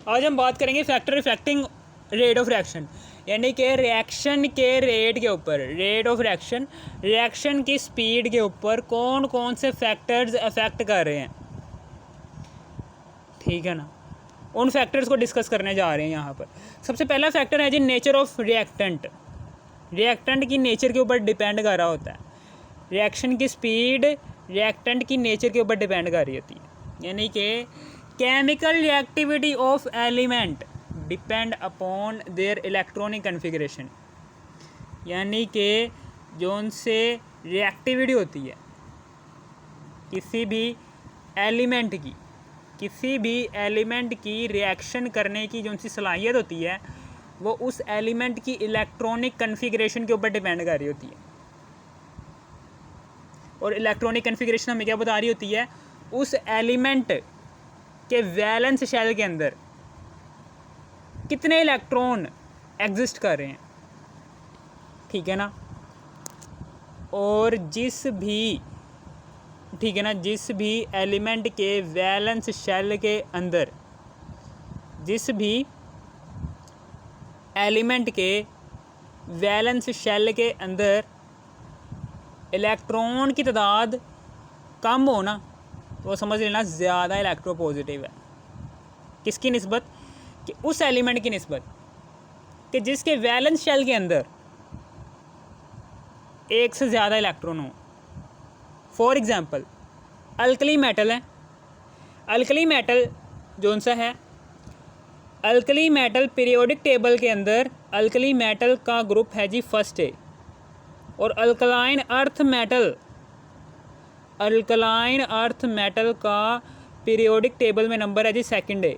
आज हम बात करेंगे factor affecting rate of reaction, यानी कि रिएक्शन के रेट के ऊपर, रेट ऑफ रिएक्शन, रिएक्शन की स्पीड के ऊपर कौन कौन से फैक्टर्स अफेक्ट कर रहे हैं। ठीक है ना, उन फैक्टर्स को डिस्कस करने जा रहे हैं यहाँ पर। सबसे पहला फैक्टर है जी नेचर ऑफ रिएक्टेंट। रिएक्टेंट की नेचर के ऊपर डिपेंड कर रहा होता है। रिएक्शन की स्पीड रिएक्टेंट की नेचर के ऊपर डिपेंड कर रही होती है, यानी कि chemical reactivity of element depend upon their electronic configuration, यानी कि जो उनसे रिएक्टिविटी होती है किसी भी एलिमेंट की रिएक्शन करने की जो उनकी सलाहियत होती है वो उस एलिमेंट की इलेक्ट्रॉनिक कन्फिगरेशन के ऊपर डिपेंड कर रही होती है। और इलेक्ट्रॉनिक कन्फिगरेशन हमें क्या बता रही होती है, उस एलिमेंट के वैलेंस शेल के अंदर कितने इलेक्ट्रॉन एग्जिस्ट कर रहे हैं। ठीक है ना, और जिस भी एलिमेंट के वैलेंस शेल के अंदर, जिस भी एलिमेंट के वैलेंस शेल के अंदर इलेक्ट्रॉन की तादाद कम हो ना, तो समझ लेना ज़्यादा इलेक्ट्रोपॉजिटिव है। किसकी निस्बत? कि उस एलिमेंट की निस्बत कि जिसके वैलेंस शेल के अंदर एक से ज़्यादा इलेक्ट्रॉन हो। फॉर एग्ज़ाम्पल अल्कली मेटल है, अल्कली मेटल जौन सा है, अल्कली मेटल पीरियोडिक टेबल के अंदर अल्कली मेटल का ग्रुप है जी फर्स्ट है, और अल्कलाइन अर्थ मेटल का पीरियोडिक टेबल में नंबर है जी सेकंड है।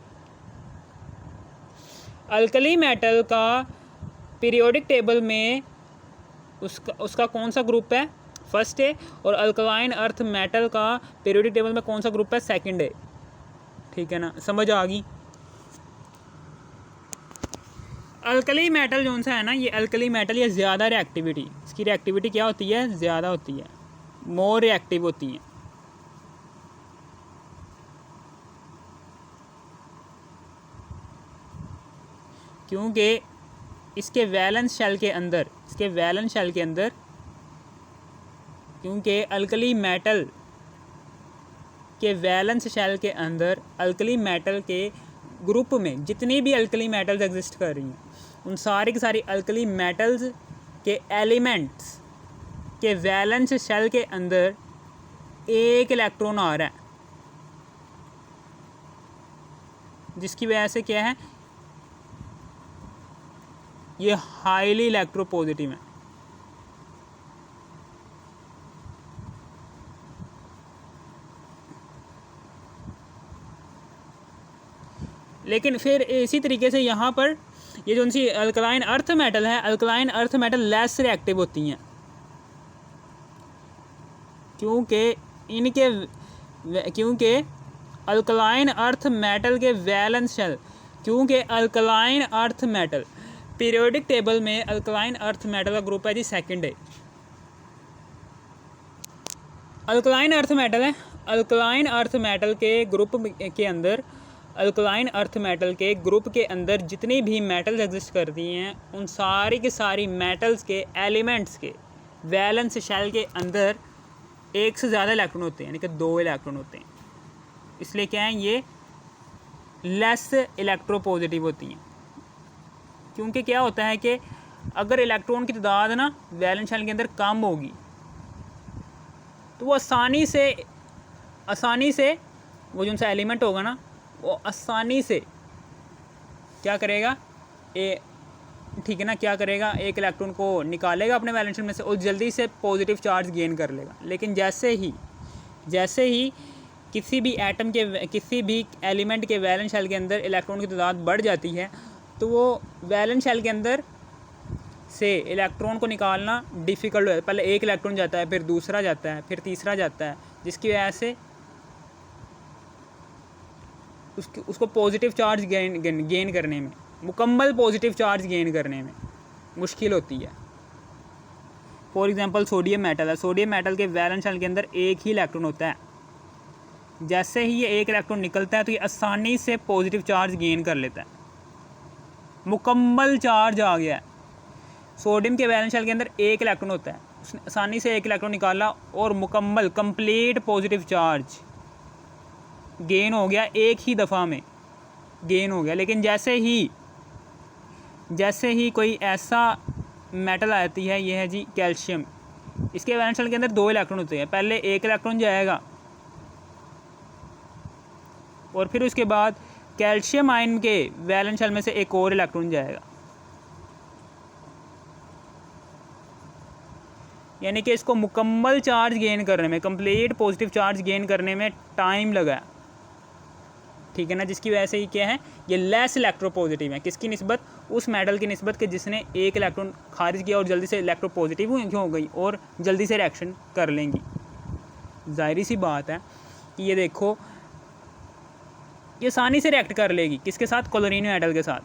अल्कली मेटल का पीरियोडिक टेबल में उसका कौन सा ग्रुप है? फर्स्ट है, और अल्कलाइन अर्थ मेटल का पीरियोडिक टेबल में कौन सा ग्रुप है? सेकंड है। ठीक है ना, समझ आ गई। अल्कली मेटल जो सा है ना, ये अल्कली मेटल ये ज़्यादा रिएक्टिविटी, इसकी रिएक्टिविटी क्या होती है? ज़्यादा होती है, मोर रिएक्टिव होती हैं। क्योंकि इसके वैलेंस शेल के अंदर, क्योंकि अल्कली मेटल के वैलेंस शेल के अंदर अल्कली मेटल के ग्रुप में जितनी भी अल्कली मेटल्स एग्जिस्ट कर रही हैं, उन सारी की सारी अल्कली मेटल्स के एलिमेंट्स के वैलेंस शेल के अंदर एक इलेक्ट्रॉन आ रहा है, जिसकी वजह से क्या है, ये हाईली इलेक्ट्रोपॉजिटिव है। लेकिन फिर इसी तरीके से यहाँ पर ये जो उनकी अल्कलाइन अर्थ मेटल है, alkaline earth metal less reactive होती हैं, क्योंकि अल्कलाइन अर्थ मेटल के वैलेंस शेल, क्योंकि alkaline earth metal periodic table में अल्कलाइन अर्थ मेटल का ग्रुप है जी सेकंड है। अल्कलाइन अर्थ मेटल है, अल्कलाइन अर्थ मेटल के ग्रुप के अंदर, अल्कलाइन अर्थ मेटल के ग्रुप के अंदर जितनी भी मेटल्स एग्जिस्ट करती हैं, उन सारी की सारी मेटल्स के एलिमेंट्स के वैलेंस शेल के अंदर एक से ज़्यादा इलेक्ट्रॉन होते हैं, यानी कि 2 इलेक्ट्रॉन होते हैं। इसलिए क्या है, ये लेस इलेक्ट्रोपॉजिटिव होती हैं। क्योंकि क्या होता है कि अगर इलेक्ट्रॉन की तादाद ना वैलेंस शेल के अंदर कम होगी, तो वो आसानी से वो जो सा एलिमेंट होगा ना, वो आसानी से क्या करेगा, ठीक है ना, क्या करेगा, एक इलेक्ट्रॉन को निकालेगा अपने वैलेंस शेल में से और जल्दी से पॉजिटिव चार्ज गेन कर लेगा। लेकिन जैसे ही किसी भी एटम के, किसी भी एलिमेंट के वैलेंस शेल के अंदर इलेक्ट्रॉन की तादाद बढ़ जाती है, तो वो वैलेंस शेल के अंदर से इलेक्ट्रॉन को निकालना डिफ़िकल्ट हो जाता है। पहले एक इलेक्ट्रॉन जाता है, फिर दूसरा जाता है, फिर तीसरा जाता है, जिसकी वजह से उसको पॉजिटिव चार्ज गेन करने में, मुकम्मल पॉजिटिव चार्ज गेन करने में मुश्किल होती है। फॉर एग्जांपल सोडियम मेटल है, सोडियम मेटल के वैलेंस शेल के अंदर एक ही इलेक्ट्रॉन होता है, जैसे ही ये एक इलेक्ट्रॉन निकलता है तो ये आसानी से पॉजिटिव चार्ज गेन कर लेता है, मुकम्मल चार्ज आ गया है। सोडियम के वैलेंस शेल के अंदर एक इलेक्ट्रॉन होता है, उसने आसानी से एक इलेक्ट्रॉन निकाला और मुकम्मल कंप्लीट पॉजिटिव चार्ज गेन हो गया, एक ही दफ़ा में गेन हो गया। लेकिन जैसे ही कोई ऐसा मेटल आती है, ये है जी कैल्शियम, इसके वैलेंस शेल के अंदर दो इलेक्ट्रॉन होते हैं, पहले एक इलेक्ट्रॉन जाएगा और फिर उसके बाद कैल्शियम आयन के वैलेंस शेल में से एक और इलेक्ट्रॉन जाएगा। यानी कि इसको मुकम्मल चार्ज गेन करने में, कंप्लीट पॉजिटिव चार्ज गेन करने में टाइम लगा, ठीक है ना। जिसकी वजह से ये क्या है, ये लेस इलेक्ट्रोपॉजिटिव है। किसकी निस्बत? उस मेटल की निस्बत कि जिसने एक इलेक्ट्रॉन खारिज किया और जल्दी से इलेक्ट्रोपॉजिटिव क्यों हो गई और जल्दी से रिएक्शन कर लेंगी। जाहिर सी बात है कि ये देखो, ये आसानी से रिएक्ट कर लेगी किसके साथ? क्लोरीन मेटल के साथ।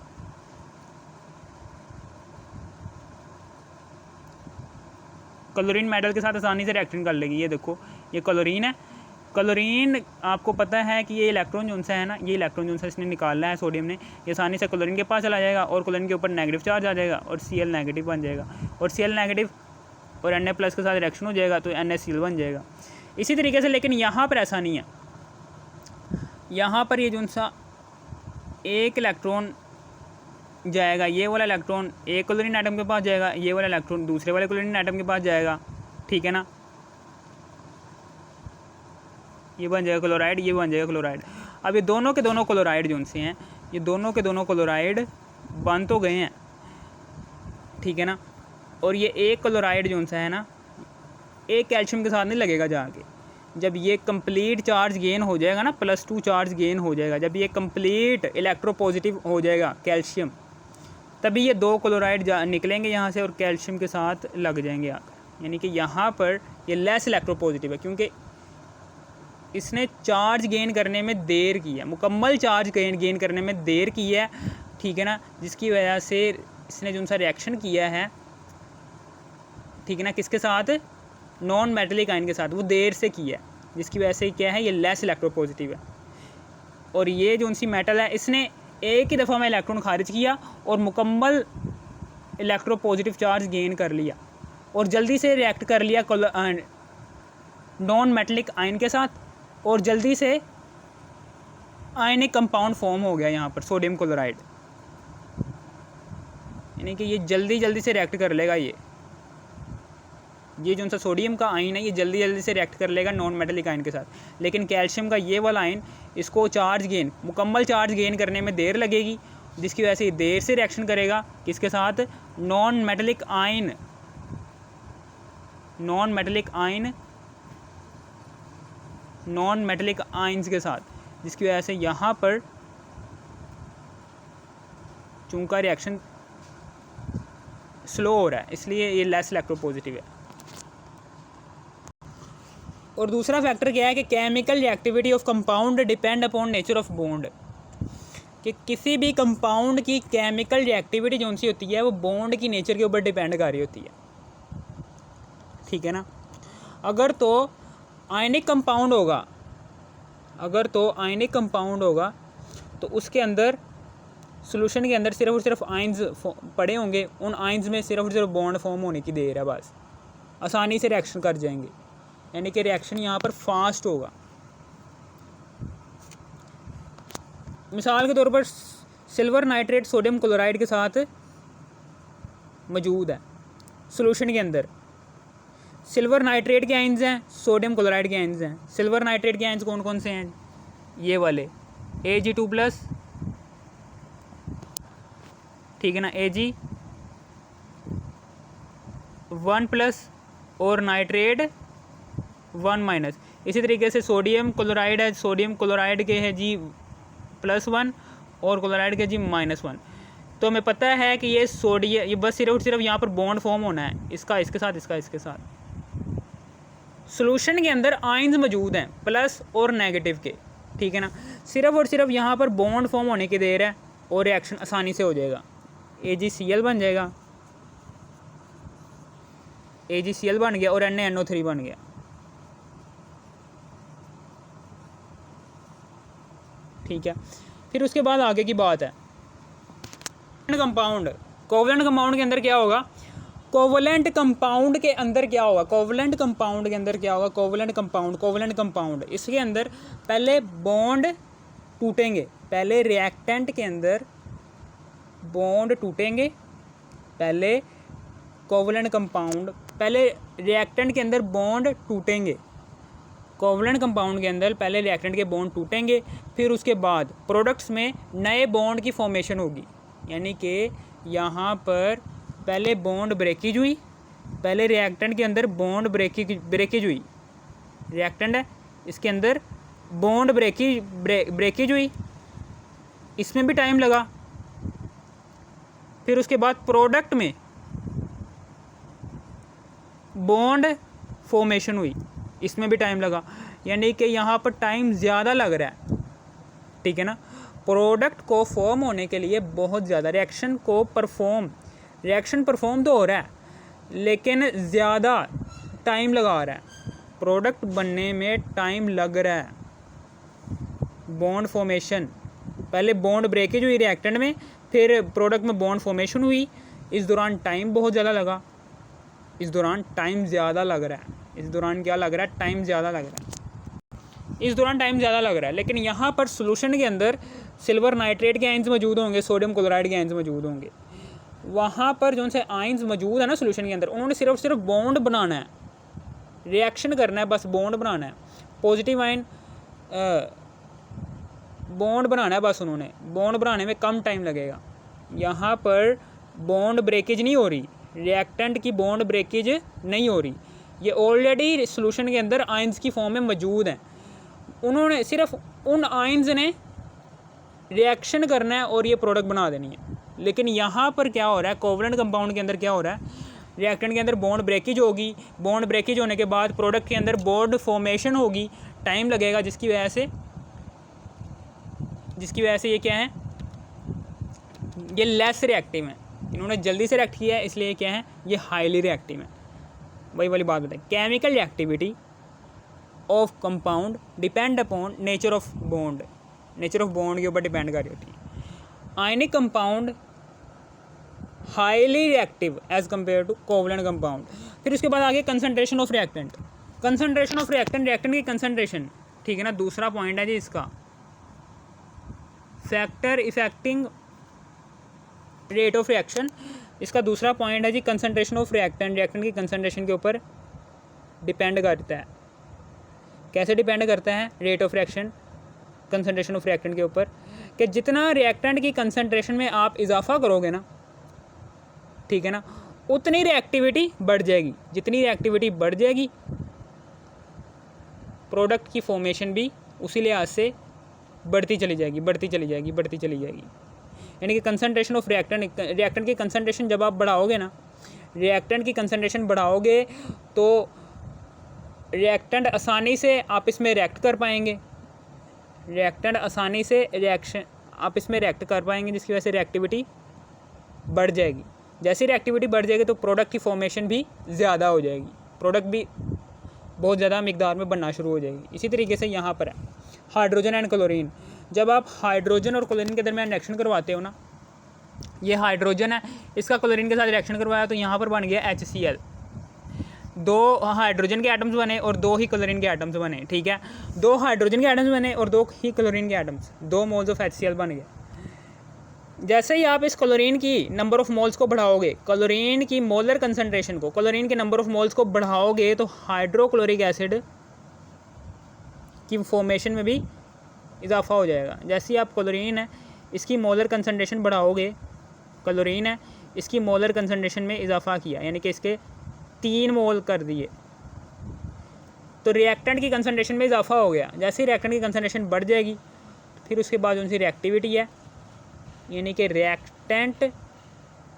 क्लोरीन मेटल के साथ आसानी से रिएक्शन कर लेगी। ये देखो, ये क्लोरीन है। क्लोरीन आपको पता है कि ये इलेक्ट्रॉन जो सा है ना, ये इलेक्ट्रॉन जो सा इसने निकालना है सोडियम ने, ये आसानी से क्लोरीन के पास चला जाएगा और क्लोरीन के ऊपर नेगेटिव चार्ज आ जाएगा और Cl नेगेटिव बन जाएगा और Cl नेगेटिव और Na प्लस के साथ रिएक्शन हो जाएगा तो NaCl बन जाएगा। इसी तरीके से, लेकिन यहाँ पर ऐसा नहीं है। यहाँ पर ये जो सा एक इलेक्ट्रॉन जाएगा, ये वाला इलेक्ट्रॉन एक क्लोरीन एटम के पास जाएगा, ये वाला इलेक्ट्रॉन दूसरे वाले क्लोरीन एटम के पास जाएगा, ठीक है ना। ये बन जाएगा क्लोराइड, ये बन जाएगा क्लोराइड। अब ये दोनों के दोनों क्लोराइड जो से हैं, ये दोनों के दोनों क्लोराइड बन तो गए हैं, ठीक है ना। और ये एक क्लोराइड जो सा है ना, एक कैल्शियम के साथ नहीं लगेगा जाके। जब ये कंप्लीट चार्ज गेन हो जाएगा ना, +2 चार्ज गेन हो जाएगा, जब ये कंप्लीट इलेक्ट्रोपॉजिटिव हो जाएगा कैल्शियम, तभी ये दो क्लोराइड निकलेंगे यहाँ से और कैल्शियम के साथ लग जाएंगे आकर। यानी कि यहाँ पर ये लेस इलेक्ट्रोपॉजिटिव है क्योंकि इसने चार्ज गेन करने में देर की है, मुकम्मल चार्ज गेन करने में देर की है, ठीक है ना। जिसकी वजह से इसने जो सा रिएक्शन किया है, ठीक है ना, किसके साथ? नॉन मेटेलिक आयन के साथ, वो देर से किया है, जिसकी वजह से क्या है, ये लेस इलेक्ट्रोपॉजिटिव है। और ये जो सी मेटल है, इसने एक ही दफ़ा में इलेक्ट्रॉन खारिज किया और मुकम्मल इलेक्ट्रोपॉजिटिव चार्ज गेन कर लिया और जल्दी से रिएक्ट कर लिया नॉन मेटेलिक आयन के साथ और जल्दी से आयनिक कंपाउंड फॉर्म हो गया यहाँ पर सोडियम क्लोराइड। यानी कि ये जल्दी से रिएक्ट कर लेगा। ये जो सा सोडियम का आयन है, ये जल्दी से रिएक्ट कर लेगा नॉन मेटेलिक आयन के साथ। लेकिन कैल्शियम का ये वाला आयन, इसको मुकम्मल चार्ज गेन करने में देर लगेगी, जिसकी वजह से ये देर से रिएक्शन करेगा किसके साथ? नॉन मेटेलिक आयन्स के साथ, जिसकी वजह से यहाँ पर चूंकि रिएक्शन स्लो हो रहा है, इसलिए ये लेस इलेक्ट्रोपॉजिटिव है। और दूसरा फैक्टर क्या है कि chemical reactivity of compound depend upon nature of bond, कि किसी भी कंपाउंड की केमिकल रिएक्टिविटी जो सी होती है वो बॉन्ड की नेचर के ऊपर डिपेंड कर रही होती है, ठीक है ना। अगर तो आयनिक कंपाउंड होगा तो उसके अंदर, सॉल्यूशन के अंदर सिर्फ और सिर्फ आयंस पड़े होंगे, उन आयंस में सिर्फ और सिर्फ बॉन्ड फॉर्म होने की देर है, बस आसानी से रिएक्शन कर जाएंगे। यानी कि रिएक्शन यहाँ पर फास्ट होगा। मिसाल के तौर पर सिल्वर नाइट्रेट सोडियम क्लोराइड के साथ मौजूद है सॉल्यूशन के अंदर। सिल्वर नाइट्रेट के आयंस हैं, सोडियम क्लोराइड के आयंस हैं। सिल्वर नाइट्रेट के आयंस कौन कौन से हैं? ये वाले Ag2+, ठीक है ना, Ag1+ और नाइट्रेट 1-। इसी तरीके से सोडियम क्लोराइड है, सोडियम क्लोराइड के है जी +1 और क्लोराइड के जी -1। तो हमें पता है कि ये सोडियम, ये बस सिर्फ यहाँ पर बॉन्ड फॉर्म होना है, इसका इसके साथ, इसका इसके साथ। सॉल्यूशन के अंदर आयंस मौजूद हैं प्लस और नेगेटिव के, ठीक है ना। सिर्फ और सिर्फ यहाँ पर बॉन्ड फॉर्म होने की देर है और रिएक्शन आसानी से हो जाएगा। AgCl बन जाएगा, AgCl बन गया और NaNO3 बन गया। ठीक है। फिर उसके बाद आगे की बात है कंपाउंड। कोवलेंट कंपाउंड के अंदर क्या होगा, कोवलेंट कंपाउंड के अंदर क्या होगा, कोवलेंट कंपाउंड के अंदर क्या होगा, कोवलेंट कंपाउंड इसके अंदर पहले बॉन्ड टूटेंगे, पहले रिएक्टेंट के अंदर बॉन्ड टूटेंगे, पहले कोवलेंट कंपाउंड, पहले रिएक्टेंट के अंदर बॉन्ड टूटेंगे, कोवलेंट कंपाउंड के अंदर पहले रिएक्टेंट के बॉन्ड टूटेंगे, फिर उसके बाद प्रोडक्ट्स में नए बॉन्ड की फॉर्मेशन होगी। यानी कि यहाँ पर पहले बॉन्ड ब्रेकेज हुई, पहले रिएक्टेंट के अंदर बॉन्ड ब्रेकेज हुई, रिएक्टेंट है इसके अंदर बॉन्ड ब्रेकेज हुई, इसमें भी टाइम लगा। फिर उसके बाद प्रोडक्ट में बॉन्ड फॉर्मेशन हुई, इसमें भी टाइम लगा। यानी कि यहाँ पर टाइम ज़्यादा लग रहा है, ठीक है ना। प्रोडक्ट को फॉर्म होने के लिए बहुत ज़्यादा रिएक्शन परफॉर्म तो हो रहा है लेकिन ज़्यादा टाइम लगा रहा है, प्रोडक्ट बनने में टाइम लग रहा है। बॉन्ड फॉर्मेशन, पहले बॉन्ड ब्रेकेज हुई रिएक्टेंट में, फिर प्रोडक्ट में बॉन्ड फॉर्मेशन हुई, इस दौरान टाइम बहुत ज़्यादा लगा, इस दौरान टाइम ज़्यादा लग रहा है, इस दौरान क्या लग रहा है, टाइम ज़्यादा लग रहा है, इस दौरान टाइम ज़्यादा लग रहा है। लेकिन यहाँ पर सोल्यूशन के अंदर सिल्वर नाइट्रेट के आयंस मौजूद होंगे, सोडियम क्लोराइड के आयंस मौजूद होंगे। वहाँ पर जो से आयंस मौजूद है ना सोल्यूशन के अंदर, उन्होंने सिर्फ बॉन्ड बनाना है, रिएक्शन करना है, बस बॉन्ड बनाना है, पॉजिटिव आयन बॉन्ड बनाना है बस, उन्होंने बॉन्ड बनाने में कम टाइम लगेगा। यहाँ पर बॉन्ड ब्रेकेज नहीं हो रही, रिएक्टेंट की बॉन्ड ब्रेकेज नहीं हो रही, ये ऑलरेडी सोल्यूशन के अंदर आयंस की फॉर्म में मौजूद हैं। उन्होंने सिर्फ उन आयंस ने रिएक्शन करना है और ये प्रोडक्ट बना देनी है। लेकिन यहाँ पर क्या हो रहा है, कोवलेंट कंपाउंड के अंदर क्या हो रहा है, रिएक्टेंट के अंदर बॉन्ड ब्रेकेज होगी, बॉन्ड ब्रेकेज होने के बाद प्रोडक्ट के अंदर बॉन्ड फॉर्मेशन होगी, टाइम लगेगा, जिसकी वजह से ये क्या है, ये लेस रिएक्टिव है। इन्होंने जल्दी से रिएक्ट किया है इसलिए क्या है, ये हाईली रिएक्टिव है। वही वाली बात बताएं, chemical reactivity of compound depend upon nature of bond, nature of bond के ऊपर डिपेंड कर रही होती है। Ionic compound highly reactive as compared to covalent compound. फिर उसके बाद आगे concentration of reactant, concentration of reactant की कंसनट्रेशन, ठीक है ना, दूसरा पॉइंट है जी इसका, factor affecting rate of reaction, इसका दूसरा पॉइंट है जी कंसनट्रेशन ऑफ रिएक्टेंट की कंसनट्रेशन के ऊपर डिपेंड करता है। कैसे डिपेंड करता है, rate of reaction concentration of reactant के ऊपर, कि जितना रिएक्टेंट की कंसनट्रेशन में आप इजाफा करोगे ना, ठीक है ना, उतनी रिएक्टिविटी बढ़ जाएगी, जितनी रिएक्टिविटी बढ़ जाएगी प्रोडक्ट की फॉर्मेशन भी उसी लिहाज से बढ़ती चली जाएगी। यानी कि कंसनट्रेशन ऑफ रिएक्टेंट की कंसनट्रेशन जब आप बढ़ाओगे ना, रिएक्टेंट की कंसनट्रेशन बढ़ाओगे तो रिएक्टेंट आसानी से आप इसमें रिएक्ट कर पाएंगे, आप इसमें रिएक्ट कर पाएंगे, जिसकी वजह से रिएक्टिविटी बढ़ जाएगी। जैसे रिएक्टिविटी बढ़ जाएगी तो प्रोडक्ट की फॉर्मेशन भी ज़्यादा हो जाएगी, प्रोडक्ट भी बहुत ज़्यादा मिकदार में बनना शुरू हो जाएगी। इसी तरीके से यहाँ पर है हाइड्रोजन एंड क्लोरीन। जब आप हाइड्रोजन और क्लोरीन के दरमियान रिएक्शन करवाते हो ना, ये हाइड्रोजन है, इसका क्लोरीन के साथ रिएक्शन करवाया तो यहाँ पर बन गया HCl, 2 हाइड्रोजन के एटम्स बने और 2 ही क्लोरीन के एटम्स बने, ठीक है, 2 हाइड्रोजन के एटम्स बने और 2 ही क्लोरीन के एटम्स, 2 मोल्स ऑफ HCl बन गए। जैसे ही आप इस क्लोरीन की नंबर ऑफ मोल्स को बढ़ाओगे, क्लोरीन की मोलर कंसनट्रेशन को, क्लोरीन के नंबर ऑफ मोल्स को बढ़ाओगे तो हाइड्रोक्लोरिक एसिड की फॉर्मेशन में भी इजाफा हो जाएगा। जैसे ही आप क्लोरीन है इसकी मोलर कंसनट्रेशन बढ़ाओगे, क्लोरीन है इसकी मोलर कंसनट्रेशन में इजाफा किया, यानी कि इसके 3 मोल कर दिए, तो रिएक्टेंट की कंसनट्रेशन में इजाफा हो गया। जैसे ही रिएक्टेंट की कंसनट्रेशन बढ़ जाएगी, फिर उसके बाद उनकी रिएक्टिविटी है, यानी कि रिएक्टेंट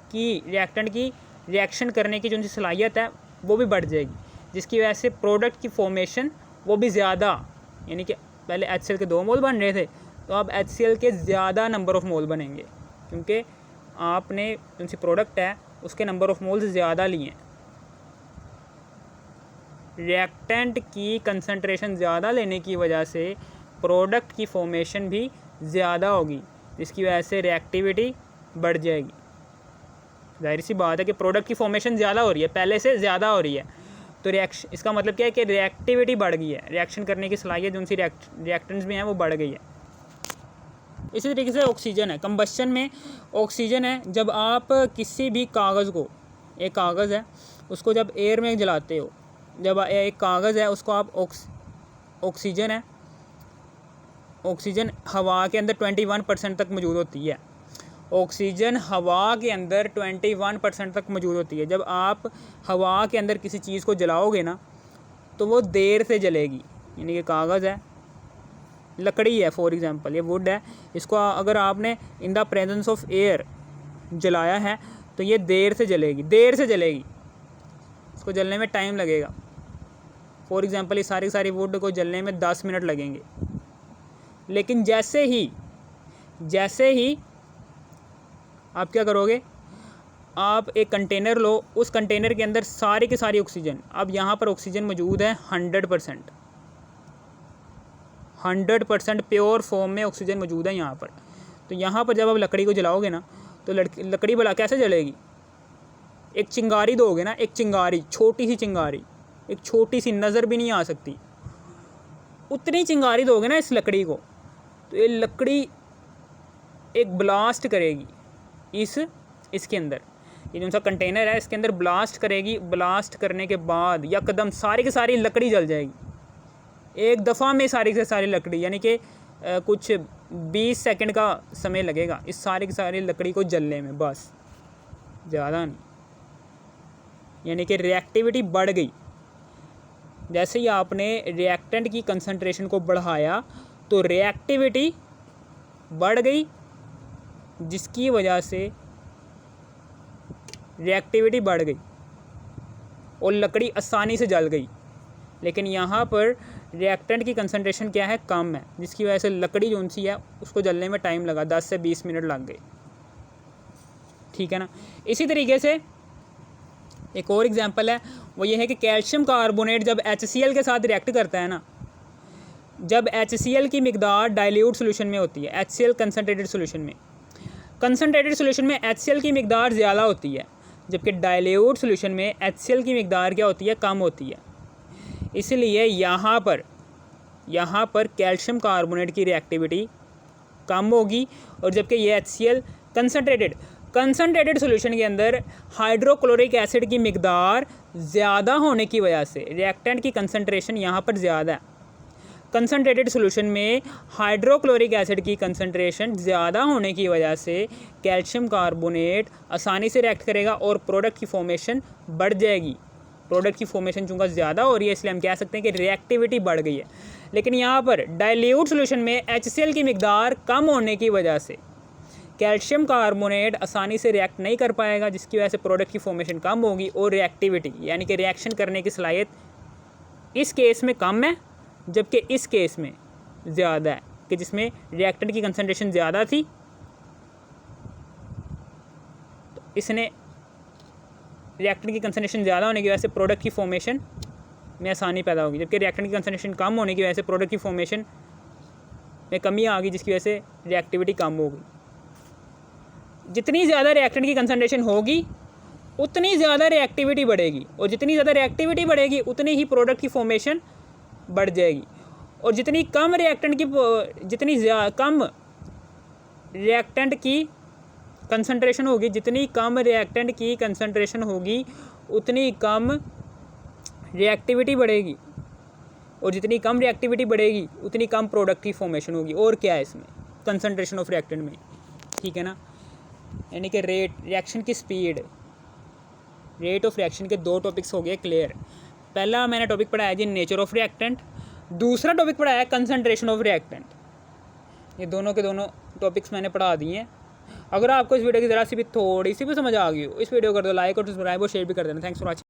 की रिएक्शन करने की जो उनकी सलाहियत है वो भी बढ़ जाएगी, जिसकी वजह से प्रोडक्ट की फॉर्मेशन वो भी ज़्यादा, यानी कि पहले HCl के 2 मोल बन रहे थे तो अब HCl के ज़्यादा नंबर ऑफ़ मोल बनेंगे, क्योंकि आपने जो सी प्रोडक्ट है उसके नंबर ऑफ़ मोल्स ज़्यादा लिए हैं। रिएक्टेंट की कंसनट्रेशन ज़्यादा लेने की वजह से प्रोडक्ट की फॉर्मेशन भी ज़्यादा होगी, जिसकी वजह से रिएक्टिविटी बढ़ जाएगी। जाहिर सी बात है कि प्रोडक्ट की फॉर्मेशन ज़्यादा हो रही है, पहले से ज़्यादा हो रही है, तो रिएक्शन, इसका मतलब क्या है कि रिएक्टिविटी बढ़ गई है, रिएक्शन करने की सलाहियत जो उनसी रिएक्टेंट्स में है वो बढ़ गई है। इसी तरीके से ऑक्सीजन है, कंबस्शन में ऑक्सीजन है। जब आप किसी भी कागज़ को, एक कागज़ है उसको जब एयर में जलाते हो, जब एक कागज़ है उसको आप ऑक्सीजन है, ऑक्सीजन हवा के अंदर 21% तक मौजूद होती है। ऑक्सीजन हवा के अंदर 21% तक मौजूद होती है। जब आप हवा के अंदर किसी चीज़ को जलाओगे ना तो वो देर से जलेगी, यानी कि कागज़ है, लकड़ी है, फॉर एग्ज़ाम्पल ये वुड है, इसको अगर आपने in the presence of air जलाया है तो ये देर से जलेगी, इसको जलने में टाइम लगेगा। फॉर एग्ज़ाम्पल इस सारी वुड को जलने में 10 मिनट लगेंगे। लेकिन जैसे ही आप क्या करोगे, आप एक कंटेनर लो, उस कंटेनर के अंदर सारी की सारी ऑक्सीजन, अब यहाँ पर ऑक्सीजन मौजूद है 100% प्योर फॉर्म में ऑक्सीजन मौजूद है यहाँ पर। तो यहाँ पर जब आप लकड़ी को जलाओगे ना तो लकड़ी भला कैसे जलेगी? एक चिंगारी दोगे ना, एक चिंगारी, छोटी सी चिंगारी, एक छोटी सी, नज़र भी नहीं आ सकती, उतनी चिंगारी दोगे ना इस लकड़ी को, तो ये लकड़ी एक ब्लास्ट करेगी इसके अंदर, ये जो सा कंटेनर है इसके अंदर ब्लास्ट करेगी। ब्लास्ट करने के बाद यकदम सारी की सारी लकड़ी जल जाएगी, एक दफ़ा में सारी की सारी लकड़ी, यानी कि कुछ 20 सेकंड का समय लगेगा इस सारी की सारी लकड़ी को जलने में, बस, ज़्यादा नहीं। यानी कि रिएक्टिविटी बढ़ गई। जैसे ही आपने रिएक्टेंट की कंसंट्रेशन को बढ़ाया तो रिएक्टिविटी बढ़ गई, जिसकी वजह से रिएक्टिविटी बढ़ गई और लकड़ी आसानी से जल गई। लेकिन यहाँ पर रिएक्टेंट की कंसंट्रेशन क्या है, कम है, जिसकी वजह से लकड़ी जो सी है उसको जलने में टाइम लगा, 10 से 20 मिनट लग गए। ठीक है ना। इसी तरीके से एक और एग्जांपल है, वो ये है कि कैल्शियम कार्बोनेट जब HCl के साथ रिएक्ट करता है ना, जब HCl की मिकदार डाइल्यूट सोल्यूशन में होती है, HCl कंसनट्रेटेड सोल्यूशन में HCl की मिकदार ज़्यादा होती है, जबकि डाइल्यूट सोल्यूशन में HCl की मिकदार क्या होती है, कम होती है। इसलिए यहाँ पर कैल्शियम कार्बोनेट की रिएक्टिविटी कम होगी, और जबकि ये HCl कंसनट्रेटेड सॉल्यूशन के अंदर हाइड्रोक्लोरिक एसिड की मिकदार ज़्यादा होने की वजह से रिएक्टेंट की कंसनट्रेशन यहाँ पर ज़्यादा है। कंसनट्रेटेड सॉल्यूशन में हाइड्रोक्लोरिक एसिड की कंसनट्रेशन ज़्यादा होने की वजह से कैल्शियम कार्बोनेट आसानी से रिएक्ट करेगा और प्रोडक्ट की फॉर्मेशन बढ़ जाएगी। प्रोडक्ट की फॉर्मेशन चूँकि ज़्यादा हो रही है, इसलिए हम कह सकते हैं कि रिएक्टिविटी बढ़ गई है। लेकिन यहाँ पर डाइल्यूट सॉल्यूशन में HCl की मिकदार कम होने की वजह से कैल्शियम कार्बोनेट आसानी से रिएक्ट नहीं कर पाएगा, जिसकी वजह से प्रोडक्ट की फॉर्मेशन कम होगी और रिएक्टिविटी यानी कि रिएक्शन करने की सलाहियत इस केस में कम है, जबकि इस केस में ज़्यादा है, कि जिसमें रिएक्टेंट की कंसंट्रेशन ज़्यादा थी तो इसने रिएक्टेंट की कंसंट्रेशन ज़्यादा होने की वजह से प्रोडक्ट की फॉर्मेशन में आसानी पैदा होगी, जबकि रिएक्टेंट की कंसंट्रेशन कम होने की वजह से प्रोडक्ट की फॉर्मेशन में कमी आ गई, जिसकी वजह से रिएक्टिविटी कम होगी। जितनी ज़्यादा रिएक्टेंट की कंसंट्रेशन होगी उतनी ज़्यादा रिएक्टिविटी बढ़ेगी, और जितनी ज़्यादा रिएक्टिविटी बढ़ेगी उतनी ही प्रोडक्ट की फॉर्मेशन बढ़ जाएगी। और जितनी कम रिएक्टेंट की कंसंट्रेशन होगी, जितनी कम रिएक्टेंट की कंसंट्रेशन होगी उतनी कम रिएक्टिविटी बढ़ेगी, और जितनी कम रिएक्टिविटी बढ़ेगी उतनी कम प्रोडक्ट की फॉर्मेशन होगी। और क्या है इसमें, कंसंट्रेशन ऑफ रिएक्टेंट में, ठीक है ना। यानी कि रिएक्शन की स्पीड, रेट ऑफ रिएक्शन के दो टॉपिक्स हो गए क्लियर। पहला मैंने टॉपिक पढ़ाया जी नेचर ऑफ रिएक्टेंट, दूसरा टॉपिक पढ़ाया कंसंट्रेशन ऑफ रिएक्टेंट। ये दोनों के दोनों टॉपिक्स मैंने पढ़ा दिए हैं। अगर आपको इस वीडियो की ज़रा सी भी थोड़ी सी भी समझ आ गई हो, इस वीडियो को कर दो लाइक और सब्सक्राइब और शेयर भी कर देना। Thanks for watching.